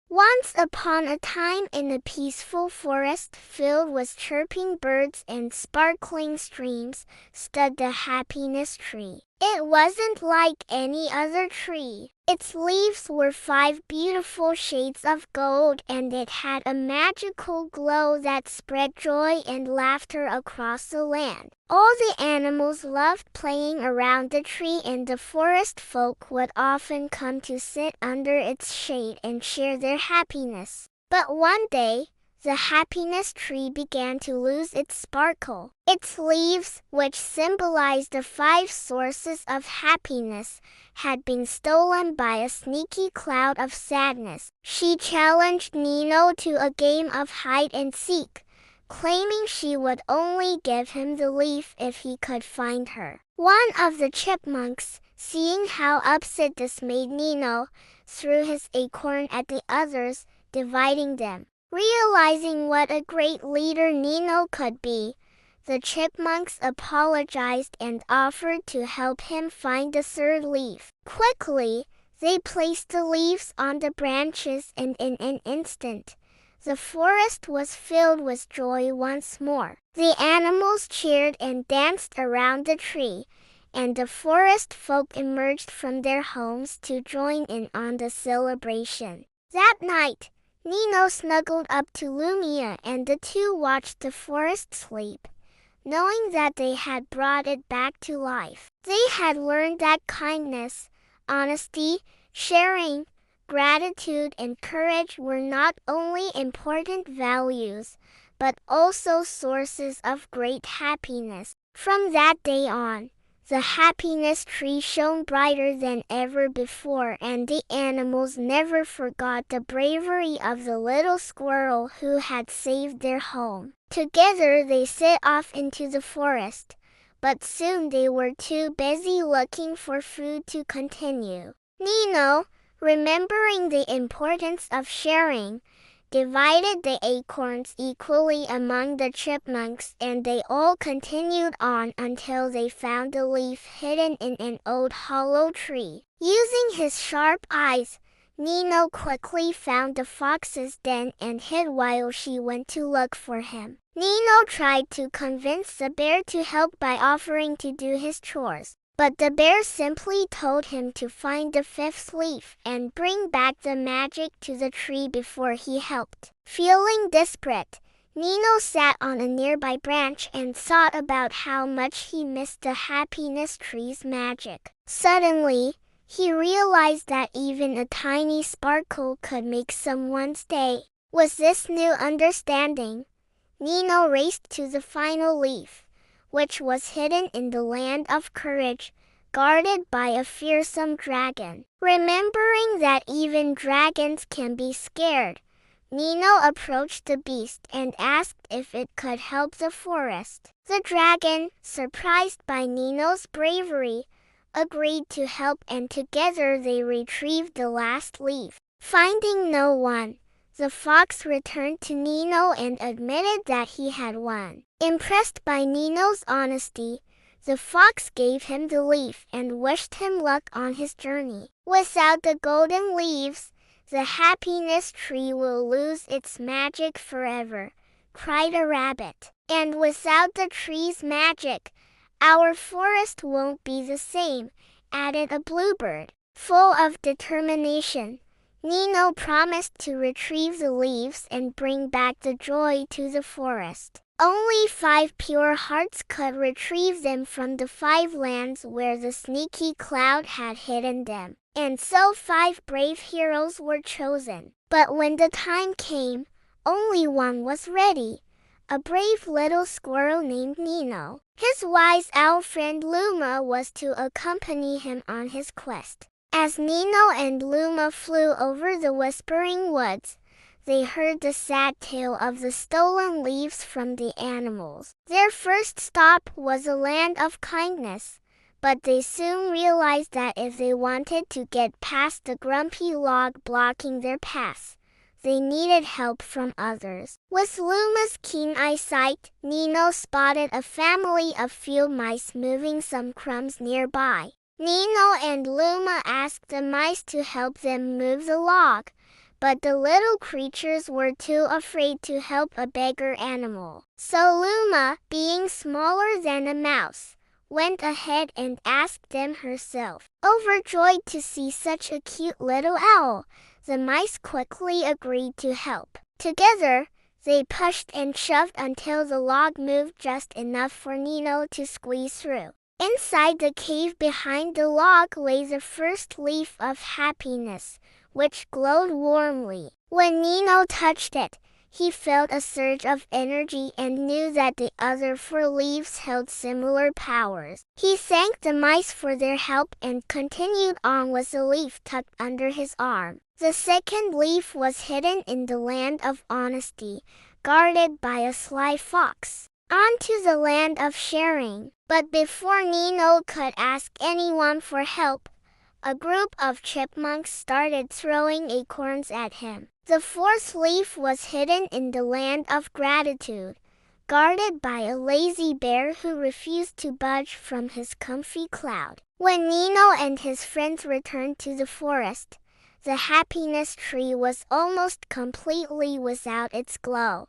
Once upon a time in a peaceful forest filled with chirping birds and sparkling streams, stood the happiness tree. It wasn't like any other tree. Its leaves were 5 beautiful shades of gold, and it had a magical glow that spread joy and laughter across the land. All the animals loved playing around the tree, and the forest folk would often come to sit under its shade and share their happiness. But one day, the happiness tree began to lose its sparkle. Its leaves, which symbolized the 5 sources of happiness, had been stolen by a sneaky cloud of sadness. She challenged Nino to a game of hide and seek, claiming she would only give him the leaf if he could find her. One of the chipmunks, seeing how upset this made Nino, threw his acorn at the others, dividing them. Realizing what a great leader Nino could be, the chipmunks apologized and offered to help him find the 3rd leaf. Quickly, they placed the leaves on the branches, and in an instant, the forest was filled with joy once more. The animals cheered and danced around the tree, and the forest folk emerged from their homes to join in on the celebration. That night, Nino snuggled up to Lumia, and the two watched the forest sleep, knowing that they had brought it back to life. They had learned that kindness, honesty, sharing, gratitude, and courage were not only important values, but also sources of great happiness. From that day on, the happiness tree shone brighter than ever before, and the animals never forgot the bravery of the little squirrel who had saved their home. Together they set off into the forest, but soon they were too busy looking for food to continue. Nino, remembering the importance of sharing, divided the acorns equally among the chipmunks, and they all continued on until they found the leaf hidden in an old hollow tree. Using his sharp eyes, Nino quickly found the fox's den and hid while she went to look for him. Nino tried to convince the bear to help by offering to do his chores, but the bear simply told him to find the 5th leaf and bring back the magic to the tree before he helped. Feeling desperate, Nino sat on a nearby branch and thought about how much he missed the happiness tree's magic. Suddenly, he realized that even a tiny sparkle could make someone's day. With this new understanding, Nino raced to the final leaf, which was hidden in the land of courage, guarded by a fearsome dragon. Remembering that even dragons can be scared, Nino approached the beast and asked if it could help the forest. The dragon, surprised by Nino's bravery, agreed to help, and together they retrieved the last leaf. Finding no one, the fox returned to Nino and admitted that he had won. Impressed by Nino's honesty, the fox gave him the leaf and wished him luck on his journey. Without the golden leaves, the happiness tree will lose its magic forever, cried a rabbit. And without the tree's magic, our forest won't be the same, added a bluebird. Full of determination, Nino promised to retrieve the leaves and bring back the joy to the forest. Only 5 pure hearts could retrieve them from the 5 lands where the sneaky cloud had hidden them. And so 5 brave heroes were chosen. But when the time came, only one was ready, a brave little squirrel named Nino. His wise owl friend Luma was to accompany him on his quest. As Nino and Luma flew over the whispering woods, they heard the sad tale of the stolen leaves from the animals. Their first stop was a land of kindness, but they soon realized that if they wanted to get past the grumpy log blocking their path, they needed help from others. With Luma's keen eyesight, Nino spotted a family of field mice moving some crumbs nearby. Nino and Luma asked the mice to help them move the log, but the little creatures were too afraid to help a beggar animal. So Luma, being smaller than a mouse, went ahead and asked them herself. Overjoyed to see such a cute little owl, the mice quickly agreed to help. Together, they pushed and shoved until the log moved just enough for Nino to squeeze through. Inside the cave behind the log lay the first leaf of happiness, which glowed warmly. When Nino touched it, he felt a surge of energy and knew that the other 4 leaves held similar powers. He thanked the mice for their help and continued on with the leaf tucked under his arm. The second leaf was hidden in the land of honesty, guarded by a sly fox. On to the land of sharing. But before Nino could ask anyone for help, a group of chipmunks started throwing acorns at him. The 4th leaf was hidden in the land of gratitude, guarded by a lazy bear who refused to budge from his comfy cloud. When Nino and his friends returned to the forest, the happiness tree was almost completely without its glow.